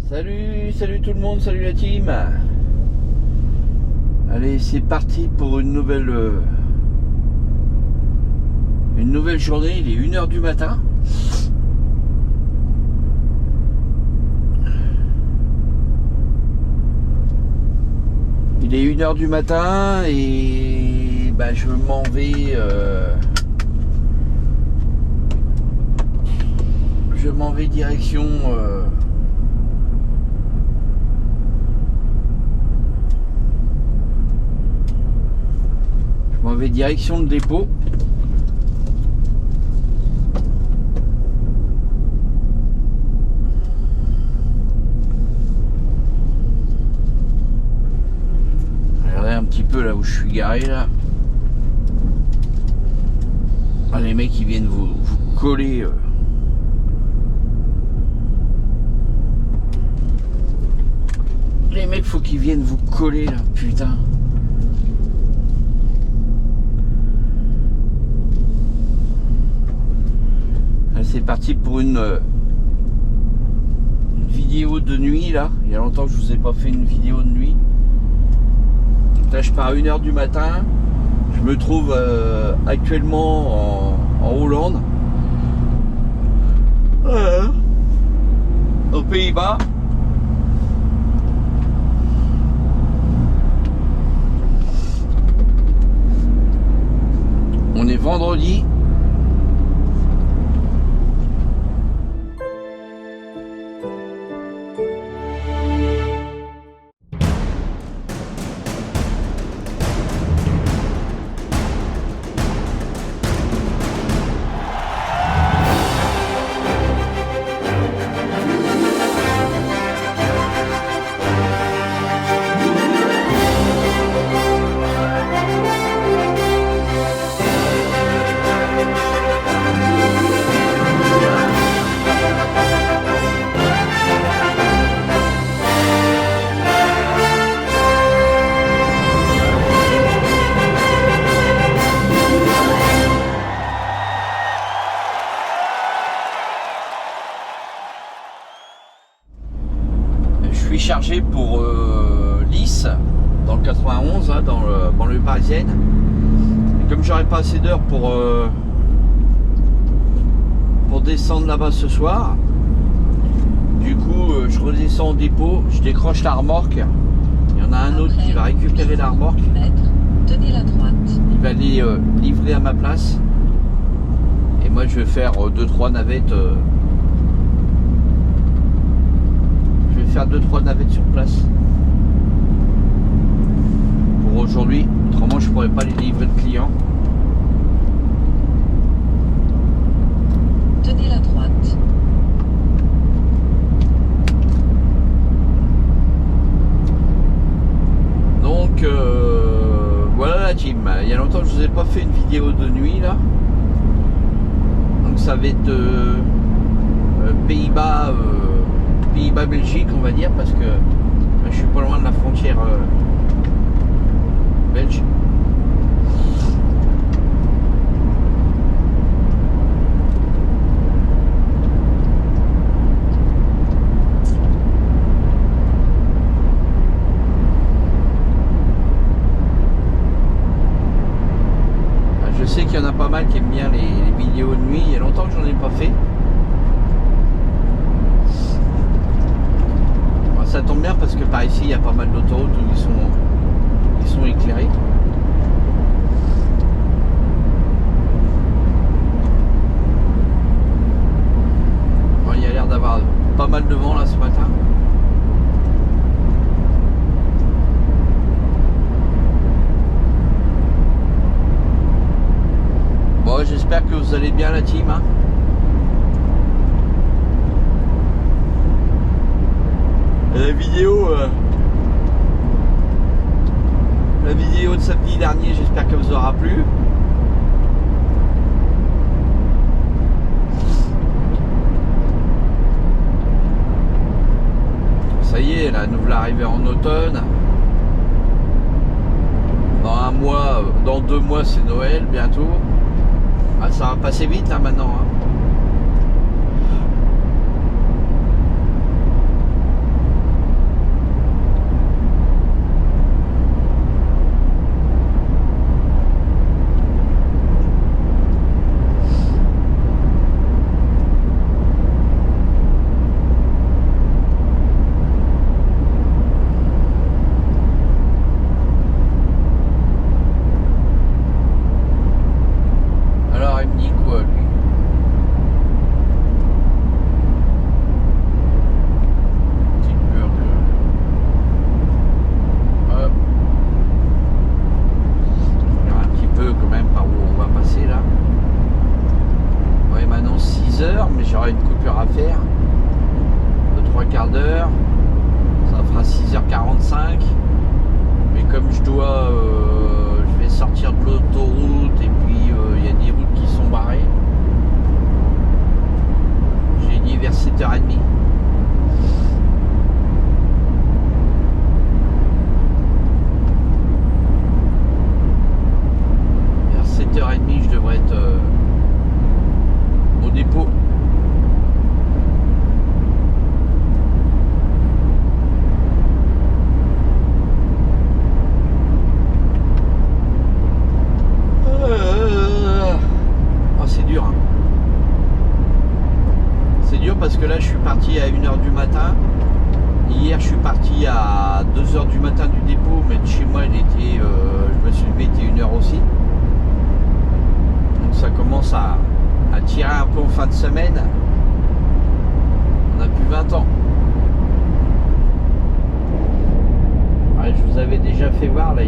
Salut tout le monde, salut la team. Allez, c'est parti pour une nouvelle journée. Il est 1h du matin. Il est 1h du matin et je m'en vais direction direction le dépôt. Regardez un petit peu là où je suis garé là. Ah, les mecs ils viennent vous coller. Les mecs faut qu'ils viennent vous coller là, putain. C'est parti pour une vidéo de nuit là. Il y a longtemps que je vous ai pas fait une vidéo de nuit. Là je pars à 1h du matin. Je me trouve actuellement en Hollande. Aux Pays-Bas. On est vendredi. Chargé pour Lys dans le 91 hein, dans le banlieue parisienne. Et comme j'aurai pas assez d'heures pour descendre là-bas ce soir, du coup je redescends au dépôt, je décroche la remorque. Il y en a un autre qui va récupérer la remorque. Tenez la droite. Il va les livrer à ma place et moi je vais faire 2-3 navettes. Faire 2-3 navettes sur place pour aujourd'hui, autrement je pourrais pas les livrer de clients. Tenez la droite. Donc voilà la team, il y a longtemps que je vous ai pas fait une vidéo de nuit là, donc ça va être Pays-Bas Belgique on va dire, parce que je suis pas loin de la frontière belge. Je sais qu'il y en a pas mal qui aiment bien les vidéos de nuit, il y a longtemps que j'en ai pas fait. Ça tombe bien parce que par ici il y a pas mal d'autoroutes où ils sont éclairés. Bon, il y a l'air d'avoir pas mal de vent là ce matin. Bon, j'espère que vous allez bien la team hein. La vidéo de samedi dernier, j'espère qu'elle vous aura plu. Ça y est, là, nous voilà arrivés en automne. Dans 2 mois, c'est Noël bientôt. Ah, ça va passer vite là maintenant. Hein. d'heure. Ça fera 6h45. Mais comme je vais sortir de l'autoroute et puis il y a des routes qui sont barrées, j'ai dit vers 7h30. Vers 7h30 je devrais être au dépôt. C'est dur, hein. C'est dur parce que là je suis parti à 1h du matin. Hier je suis parti à 2h du matin du dépôt, mais de chez moi je me suis levé, il était 1h aussi. Donc ça commence à tirer un peu en fin de semaine. On a plus 20 ans. Ouais, je vous avais déjà fait voir là.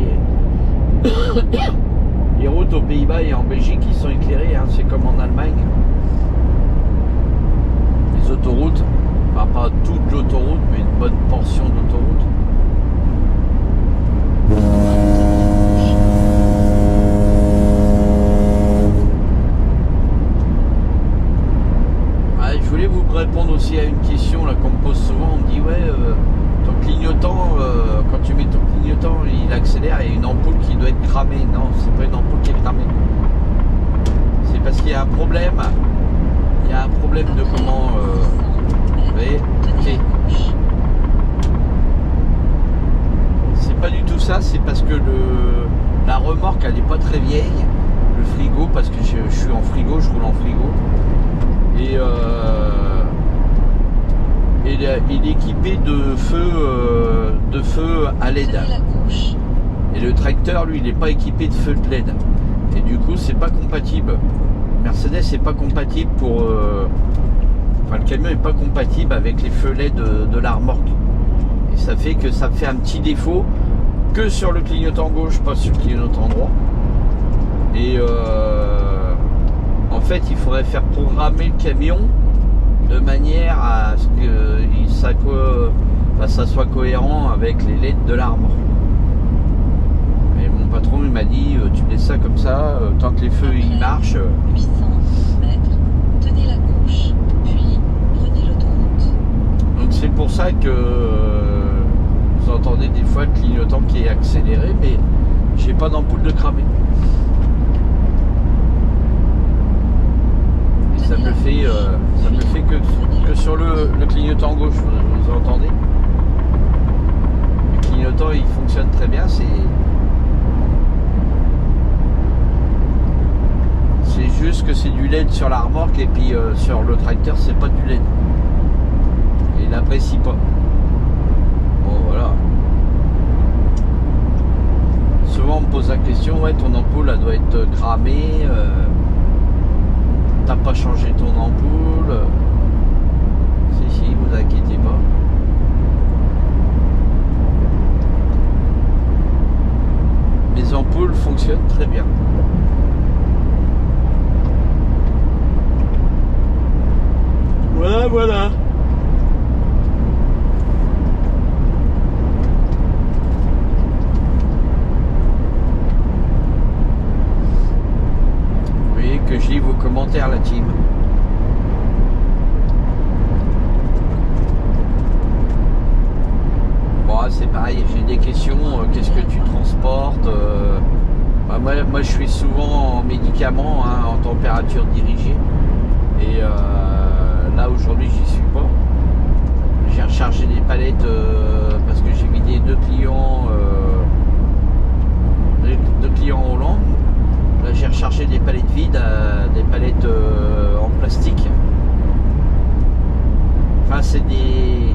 Les routes aux Pays-Bas et en Belgique qui sont éclairées, hein, c'est comme en Allemagne. Les autoroutes, enfin pas toute l'autoroute, mais une bonne portion d'autoroute. Ouais, je voulais vous répondre aussi à une question là qu'on me pose souvent. On me dit ouais, ton clignotant, quand tu mets ton clignotant, il accélère et une ampoule qui doit être cramée. Non, c'est pas une ampoule qui est cramée. C'est parce qu'il y a un problème. Il y a un problème de comment. Vous voyez, c'est pas du tout ça. C'est parce que la remorque elle est pas très vieille. Le frigo, parce que je suis en frigo, je roule en frigo. Et il est équipé de feu à LED. Et le tracteur, lui, il n'est pas équipé de feu de LED. Et du coup, c'est pas compatible. Mercedes n'est pas compatible pour... Enfin, le camion n'est pas compatible avec les feux LED de la remorque. Et ça fait que ça fait un petit défaut que sur le clignotant gauche, pas sur le clignotant droit. Et en fait, il faudrait faire programmer le camion de manière à ce que ça soit cohérent avec les LED de la remorque. Et mon patron il m'a dit tu laisses ça comme ça, tant que les feux ils marchent. 800 mètres, tenez la gauche, puis prenez l'autoroute. Donc c'est pour ça que vous entendez des fois le clignotant qui est accéléré, mais j'ai pas d'ampoule de cramé. Et ça me le fait que sur le clignotant gauche, vous entendez. Le clignotant il fonctionne très bien, c'est juste que c'est du LED sur la remorque et puis sur le tracteur c'est pas du LED. Et il n'apprécie pas. Bon voilà. Souvent on me pose la question, ouais ton ampoule elle doit être cramée, t'as pas changé ton ampoule. Si, vous inquiétez pas. Mes ampoules fonctionnent très bien. Voilà. Vous voyez que je lis vos commentaires, la team. Bon, c'est pareil, j'ai des questions. Qu'est-ce que tu transportes? Moi, je suis souvent en médicaments, hein, en température dirigée. Et là aujourd'hui j'y suis pas. J'ai rechargé des palettes parce que j'ai vidé deux clients Hollande. Là j'ai rechargé des palettes vides, des palettes en plastique. Enfin c'est des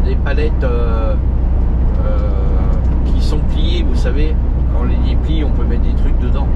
des palettes qui sont pliées, vous savez, quand on les déplie on peut mettre des trucs dedans.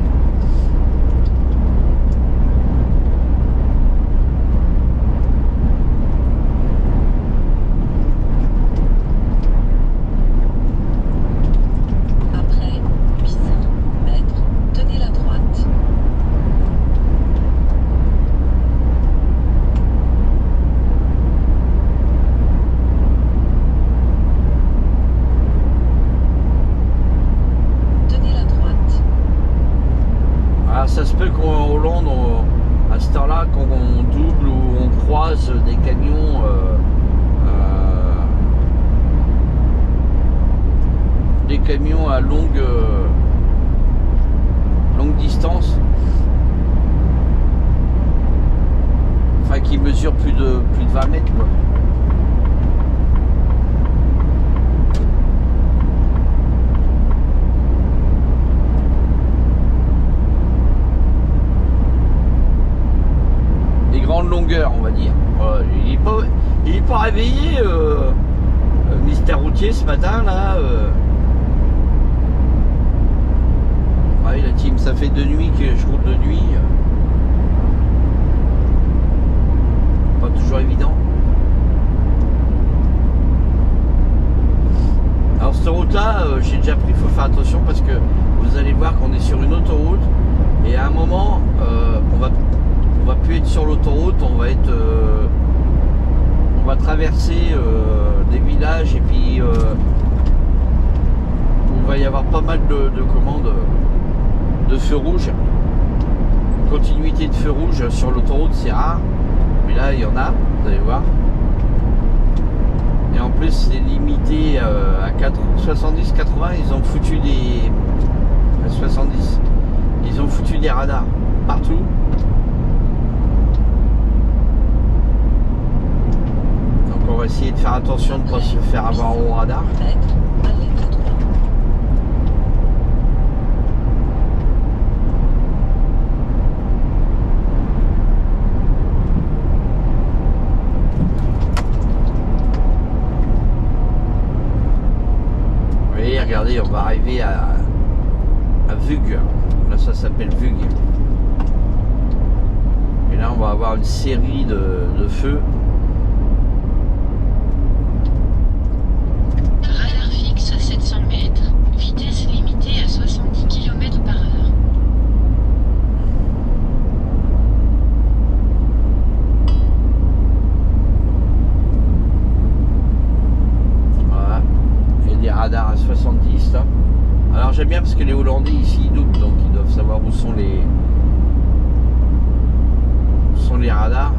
camions à longue distance, enfin qui mesurent plus de 20 mètres quoi. Des grandes longueurs on va dire. Il est pas réveillé Mister Routier ce matin là. Ouais, la team, ça fait 2 nuits que je roule de nuit. Pas toujours évident. Alors cette route là, j'ai déjà pris, il faut faire attention parce que vous allez voir qu'on est sur une autoroute et à un moment on va plus être sur l'autoroute, on va traverser des villages et puis il va y avoir pas mal de commandes de feux rouges. Continuité de feux rouges sur l'autoroute c'est rare, mais là il y en a, vous allez voir. Et en plus c'est limité à 70-80, ils ont foutu des 70, ils ont foutu des radars partout. Donc on va essayer de faire attention de ne pas se faire avoir au radar. Regardez, on va arriver à Vug. Là, ça s'appelle Vug. Et là, on va avoir une série de feux. Radar fixe à 700 mètres. Vitesse limitée à 70 km/h. Radar à 70 là. Alors j'aime bien parce que les Hollandais ici ils doublent, donc ils doivent savoir où sont les radars.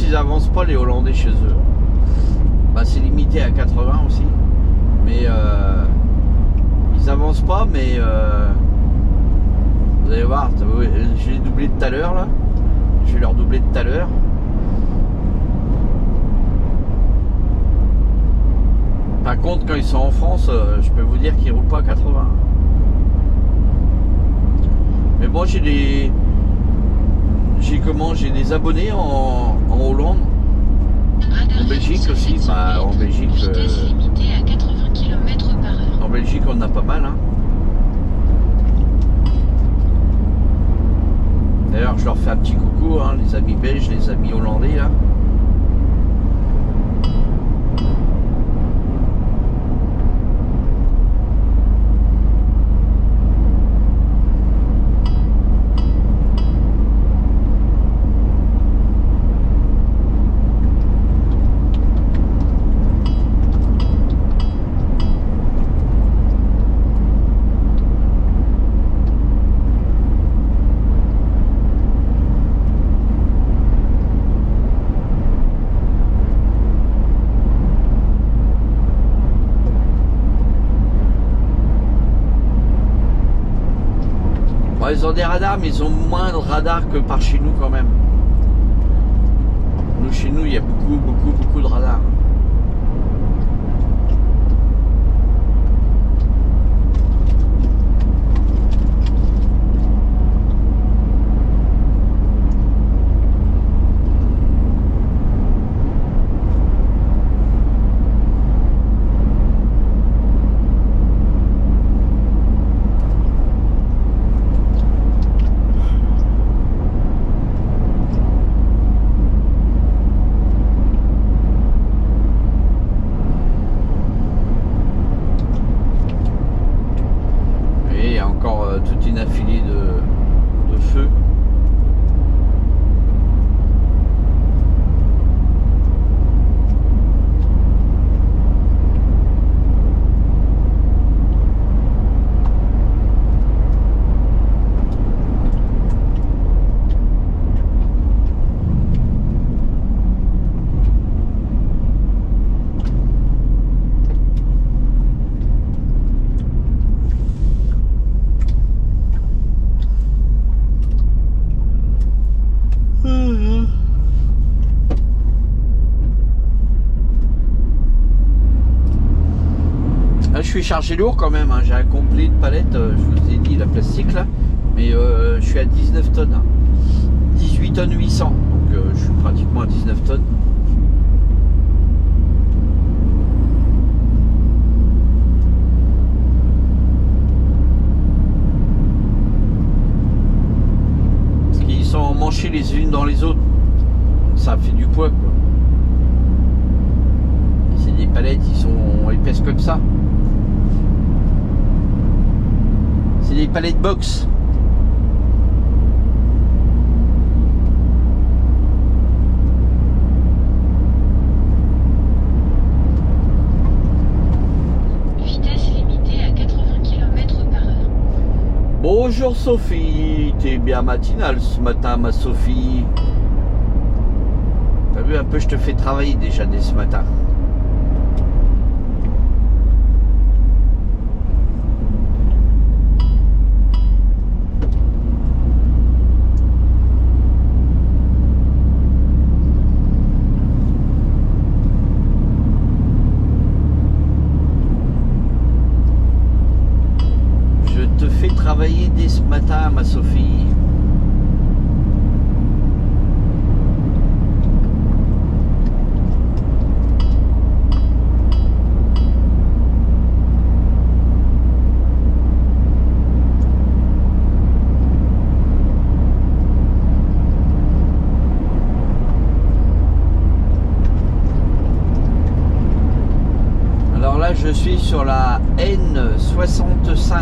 Ils avancent pas les Hollandais chez eux. Bah, c'est limité à 80 aussi, mais ils avancent pas, mais vous allez voir, je l'ai doublé tout à l'heure là, je vais leur doubler tout à l'heure. Par contre quand ils sont en France, je peux vous dire qu'ils roulent pas à 80. Mais bon, j'ai des des abonnés en Hollande, en Belgique aussi. Bah, en Belgique, limitée à 80 km/h. En Belgique, on en a pas mal. Hein. D'ailleurs, je leur fais un petit coucou, hein, les amis belges, les amis hollandais là. Ils ont des radars, mais ils ont moins de radars que par chez nous quand même. Nous, chez nous, il y a beaucoup de radars. suis chargé lourd quand même, hein. J'ai un complet de palette, je vous ai dit la plastique là, mais je suis à 19 tonnes, hein. 18 tonnes 800, donc je suis pratiquement à 19 tonnes. Parce qu'ils sont manchés les unes dans les autres, donc ça fait du poids quoi. Et c'est des palettes, ils sont épaisses comme ça. C'est des palettes box. Vitesse limitée à 80 km/h. Bonjour Sophie, t'es bien matinale ce matin ma Sophie. T'as vu un peu, je te fais travailler déjà dès ce matin. Travailler dès ce matin, ma Sophie. Alors là, je suis sur la N65.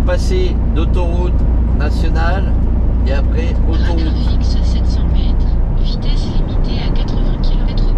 Passer d'autoroute nationale et après Radar autoroute. fixe 700 mètres. Vitesse limitée à 80 km/h.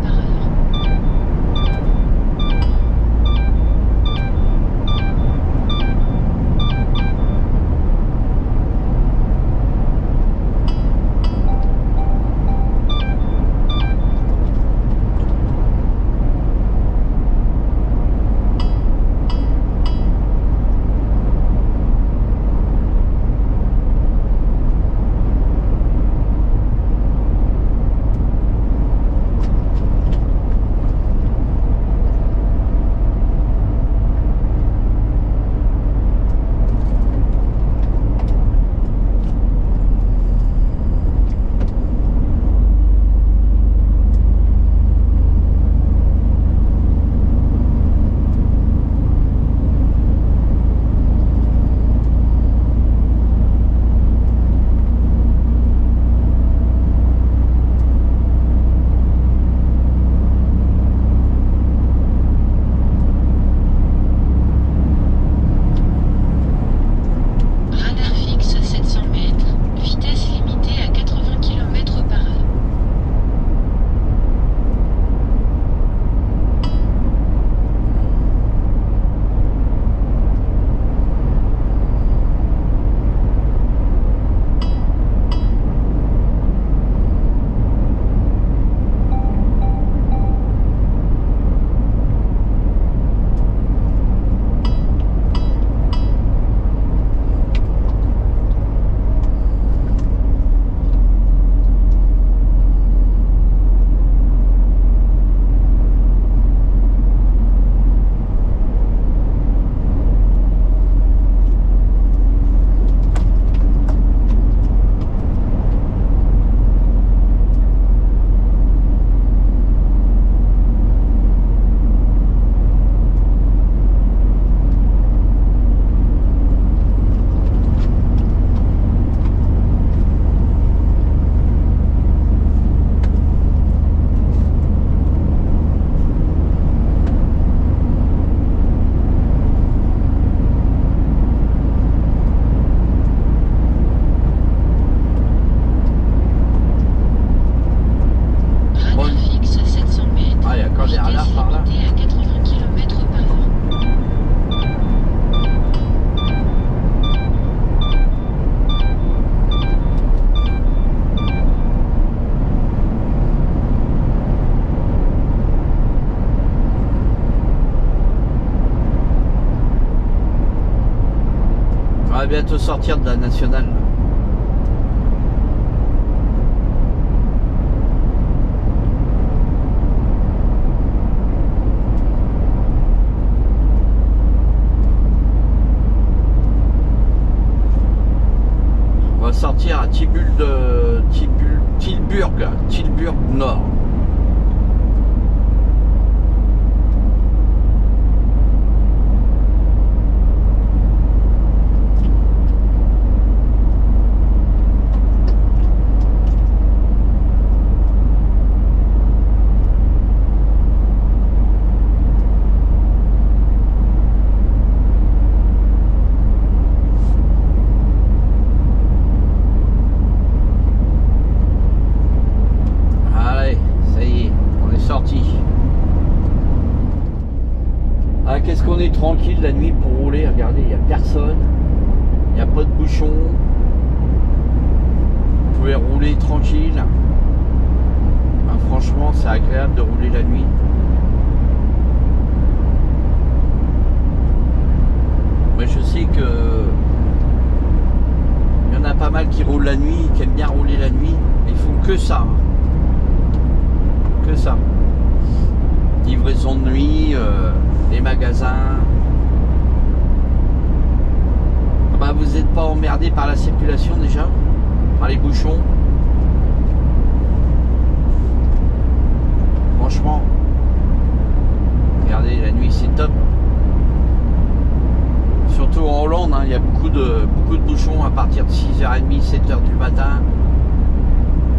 va bientôt sortir de la nationale. sortir à Tilburg Nord. Qu'est-ce qu'on est tranquille la nuit pour rouler, regardez, il n'y a personne, il n'y a pas de bouchon, vous pouvez rouler tranquille. Ben, franchement c'est agréable de rouler la nuit. Mais je sais que il y en a pas mal qui roulent la nuit, qui aiment bien rouler la nuit, ils font que ça. Que ça. Livraison de nuit, les magasins. Bah, vous n'êtes pas emmerdé par la circulation déjà, par les bouchons. Franchement, regardez, la nuit c'est top. Surtout en Hollande, il y a beaucoup de bouchons à partir de 6h30, 7h du matin.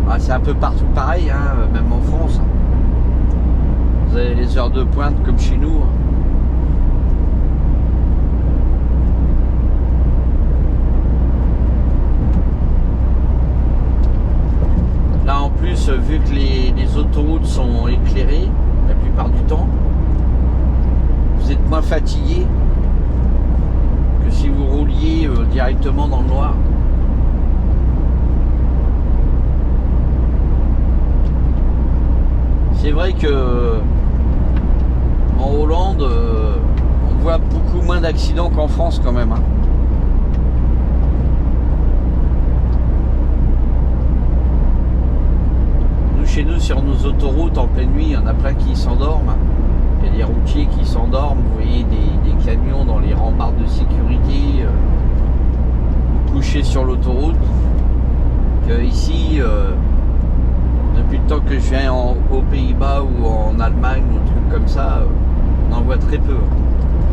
Bah, c'est un peu partout pareil, même en France. Vous avez les heures de pointe comme chez nous. Là en plus, vu que les autoroutes sont éclairées la plupart du temps, vous êtes moins fatigué que si vous rouliez directement dans le noir. C'est vrai que en Hollande, on voit beaucoup moins d'accidents qu'en France quand même. Nous, chez nous, sur nos autoroutes, en pleine nuit, il y en a plein qui s'endorment. Il y a des routiers qui s'endorment. Vous voyez des camions dans les rambardes de sécurité couchés sur l'autoroute. Ici, depuis le temps que je viens aux Pays-Bas ou en Allemagne ou trucs comme ça, on en voit très peu.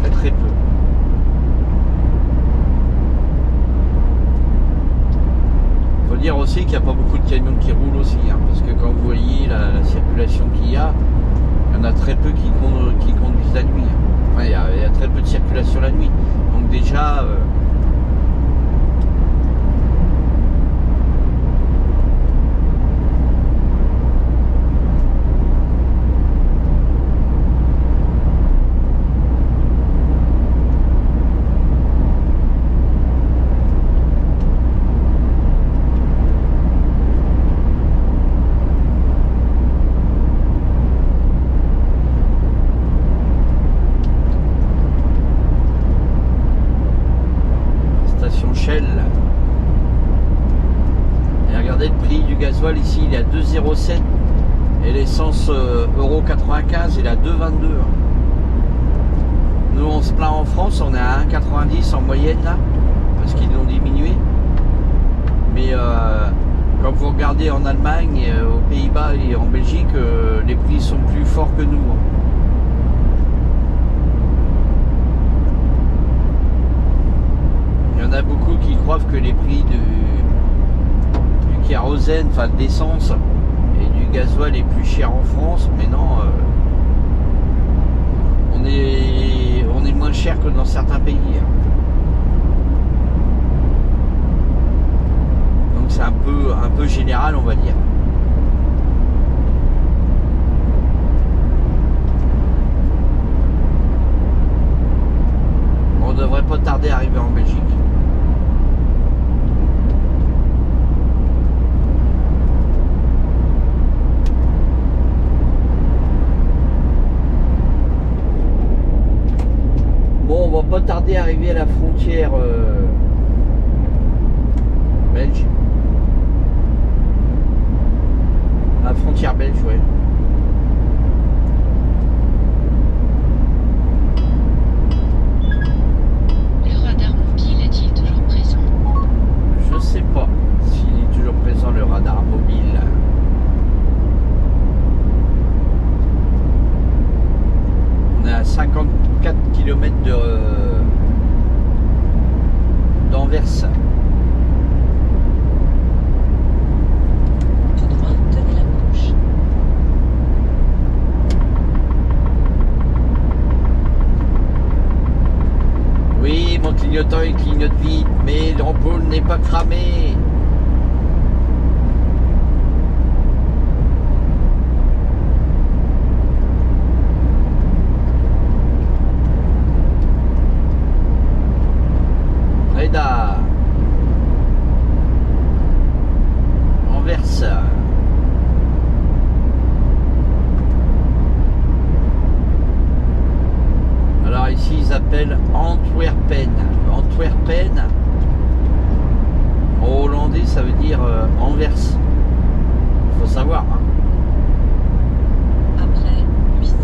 Très peu. Faut dire aussi qu'il n'y a pas beaucoup de camions qui roulent aussi, parce que quand vous voyez la circulation qu'il y en a très peu qui conduisent la nuit. Enfin, il y a très peu de circulation la nuit. Donc déjà... Et regardez le prix du gasoil ici, il est à 2,07 et l'essence €95 il est à 2,22. Nous on se plaint en France, on est à 1,90 en moyenne là, parce qu'ils l'ont diminué. Mais quand vous regardez en Allemagne, aux Pays-Bas et en Belgique, les prix sont plus forts que nous. Il y en a beaucoup qui croient que les prix du kérosène, enfin de l'essence et du gasoil est plus cher en France, mais non, on est moins cher que dans certains pays. Donc c'est un peu général, on va dire. On devrait pas tarder à arriver en Belgique. Bon, on va pas tarder à arriver à la frontière belge. La frontière belge, ouais. Le radar mobile est-il toujours présent? Je sais pas s'il Anvers. Tout droit, tenez la gauche. Oui, mon clignotant il clignote vite, mais l'ampoule n'est pas cramée. Reda. Anvers. Alors ici ils appellent Antwerpen. Antwerpen, en hollandais ça veut dire Anvers. Faut savoir. Hein. Après 800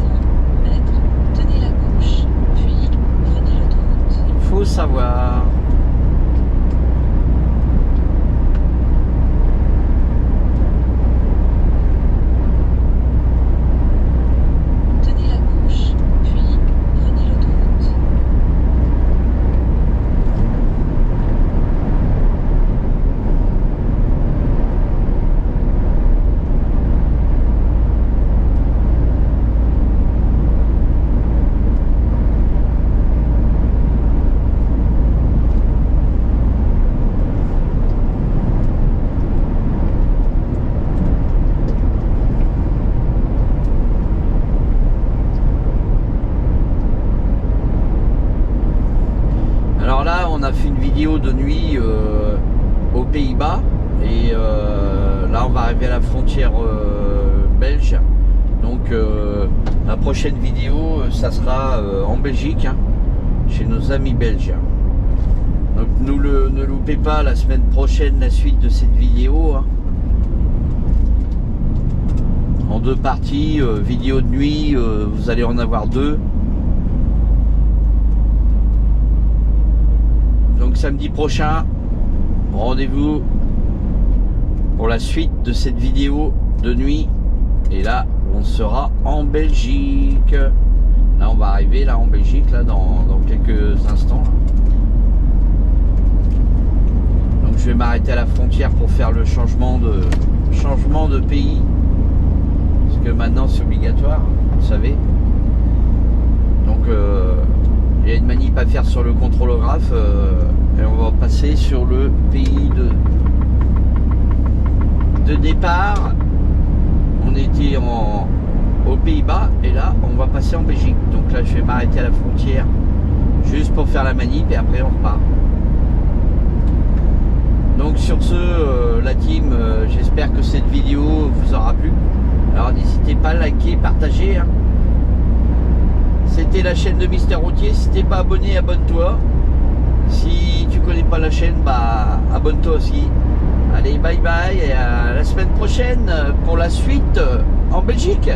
mètres, tenez la gauche, puis prenez l'autoroute. Il faut savoir. Tenez la gauche, puis prenez l'autoroute. Alors là, on a fait une vidéo de nuit aux Pays-Bas et là, on va arriver à la frontière belge. Donc, la prochaine vidéo, ça sera en Belgique, hein, chez nos amis belges. Donc, ne loupez pas la semaine prochaine la suite de cette vidéo. Hein. En deux parties, vidéo de nuit, vous allez en avoir deux. Donc samedi prochain, rendez-vous pour la suite de cette vidéo de nuit. Et là, on sera en Belgique. Là, on va arriver là en Belgique là dans quelques instants. Donc je vais m'arrêter à la frontière pour faire le changement de pays. Parce que maintenant c'est obligatoire, vous savez. Donc il y a une manip à faire sur le contrôlographe et on va passer sur le pays de départ. On était aux Pays-Bas et là on va passer en Belgique. Donc là je vais m'arrêter à la frontière juste pour faire la manip et après on repart. Donc sur ce, la team, j'espère que cette vidéo vous aura plu. Alors n'hésitez pas à liker, partager. Hein. C'était la chaîne de Mister Routier. Si t'es pas abonné, abonne-toi. Si tu connais pas la chaîne, bah abonne-toi aussi. Allez, bye bye et à la semaine prochaine pour la suite en Belgique.